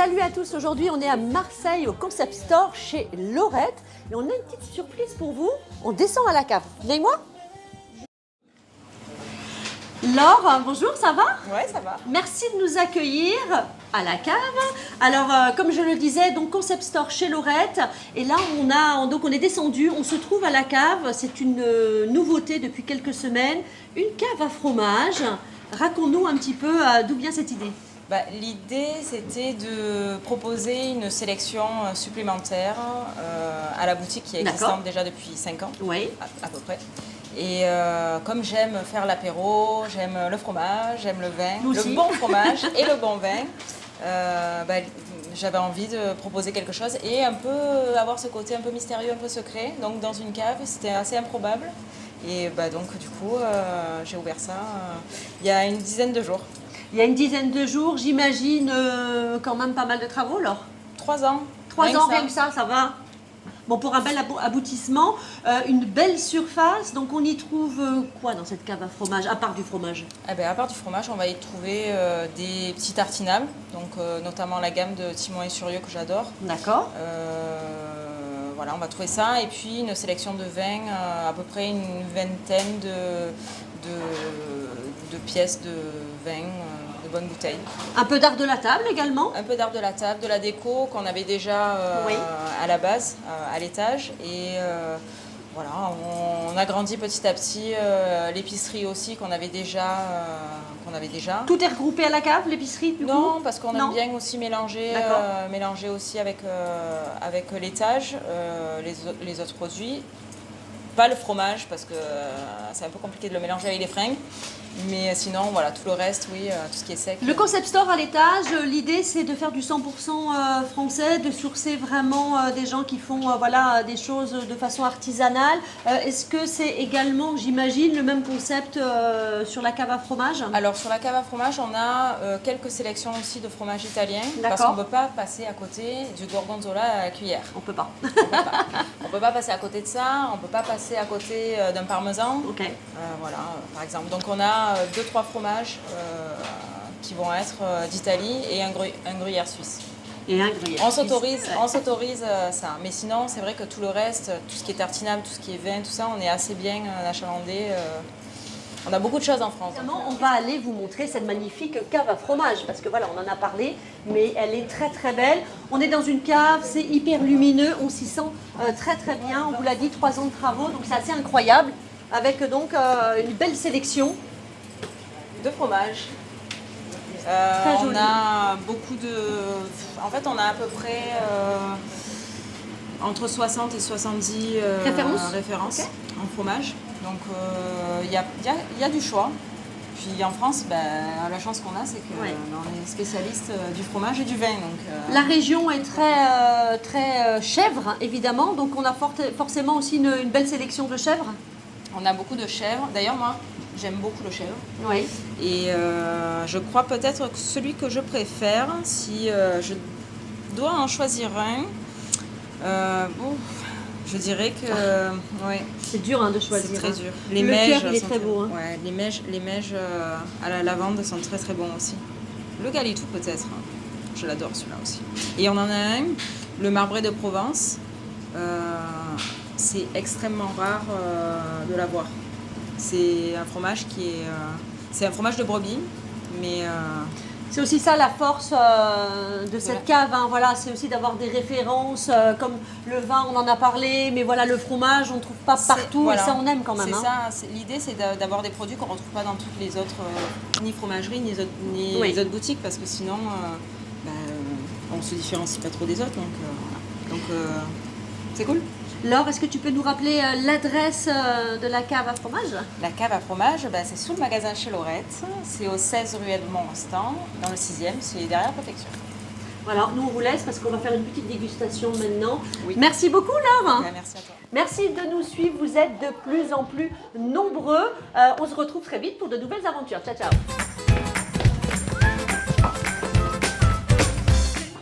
Salut à tous, aujourd'hui on est à Marseille au Concept Store chez Laurette et on a une petite surprise pour vous. On descend à la cave. Viens avec moi. Laure, bonjour, ça va? Ouais, ça va. Merci de nous accueillir à la cave. Alors, comme je le disais, donc Concept Store chez Laurette. Et là, on est descendu, on se trouve à la cave. C'est une nouveauté depuis quelques semaines, une cave à fromage. Raconte-nous un petit peu d'où vient cette idée. L'idée, c'était de proposer une sélection supplémentaire à la boutique qui est existante déjà depuis 5 ans, oui. à peu près. Et comme j'aime faire l'apéro, j'aime le fromage, j'aime le vin, le bon fromage et le bon vin, j'avais envie de proposer quelque chose et un peu avoir ce côté un peu mystérieux, un peu secret. Donc dans une cave, c'était assez improbable. Et donc du coup, j'ai ouvert ça il y a une dizaine de jours. Il y a une dizaine de jours, j'imagine quand même pas mal de travaux, Laure. 3 ans. 3 ans, rien que ça va. Bon, pour un bel aboutissement, une belle surface. Donc, on y trouve quoi dans cette cave à fromage, à part du fromage? À part du fromage, on va y trouver des petits tartinables, donc notamment la gamme de Timon et Surieux que j'adore. D'accord. Voilà, on va trouver ça. Et puis, une sélection de vins, à peu près une vingtaine de pièces de vin, de bonnes bouteilles. Un peu d'art de la table également? Un peu d'art de la table, de la déco qu'on avait déjà à la base, à l'étage. Et voilà, on agrandit petit à petit l'épicerie aussi qu'on avait déjà. Tout est regroupé à la cave, l'épicerie du coup? Non, parce qu'on aime bien aussi mélanger aussi avec l'étage les autres produits. Pas le fromage parce que c'est un peu compliqué de le mélanger avec les fringues. Mais sinon, voilà, tout le reste, oui, tout ce qui est sec. Le Concept Store à l'étage, l'idée c'est de faire du 100% français, de sourcer vraiment des gens qui font des choses de façon artisanale. Est-ce que c'est également, j'imagine, le même concept sur la cave à fromage? Alors sur la cave à fromage, on a quelques sélections aussi de fromage italien. Parce qu'on ne peut pas passer à côté du gorgonzola à la cuillère. On peut pas. On peut pas passer à côté de ça, on ne peut pas passer à côté d'un parmesan. Ok. Voilà, par exemple. Donc on a 2-3 fromages qui vont être d'Italie et un gruyère suisse. Et un gruyère on s'autorise ça. Mais sinon, c'est vrai que tout le reste, tout ce qui est tartinable, tout ce qui est vin, tout ça, on est assez bien achalandé. On a beaucoup de choses en France. Évidemment, on va aller vous montrer cette magnifique cave à fromage parce que voilà, on en a parlé, mais elle est très très belle. On est dans une cave, c'est hyper lumineux, on s'y sent très très bien. On vous l'a dit, 3 ans de travaux, donc c'est assez incroyable. Avec donc une belle sélection de fromage. On a beaucoup de... En fait, on a à peu près entre 60 et 70 références en fromage. Donc, il y a du choix. Puis en France, la chance qu'on a, c'est qu'on est spécialiste du fromage et du vin. Donc, La région est très chèvre, évidemment. Donc, on a forcément aussi une belle sélection de chèvres. On a beaucoup de chèvres. D'ailleurs, moi, j'aime beaucoup le chèvre. Oui. Et je crois peut-être que celui que je préfère, si je dois en choisir un, je dirais que... C'est dur de choisir. C'est très dur. Le cœur, il est très beau. Ouais, les mèches à la lavande sont très très bons aussi. Le galitou peut-être. Je l'adore celui-là aussi. Et on en a un, le marbré de Provence. C'est extrêmement rare de l'avoir. C'est un fromage c'est un fromage de brebis, mais... C'est aussi ça la force de cette cave, voilà, c'est aussi d'avoir des références comme le vin, on en a parlé, mais voilà, le fromage, on ne trouve pas partout et ça on aime quand même. C'est ça, l'idée c'est d'avoir des produits qu'on ne retrouve pas dans toutes les autres, ni fromageries, ni les autres boutiques, parce que sinon, on ne se différencie pas trop des autres, donc c'est cool. Laure, est-ce que tu peux nous rappeler l'adresse de la cave à fromage? La cave à fromage, c'est sous le magasin chez Laurette. C'est au 16 rue Edmond-Rostand, dans le 6e, c'est derrière Protection. Voilà, nous on vous laisse parce qu'on va faire une petite dégustation maintenant. Oui. Merci beaucoup Laure. Merci à toi. Merci de nous suivre, vous êtes de plus en plus nombreux. On se retrouve très vite pour de nouvelles aventures. Ciao, ciao.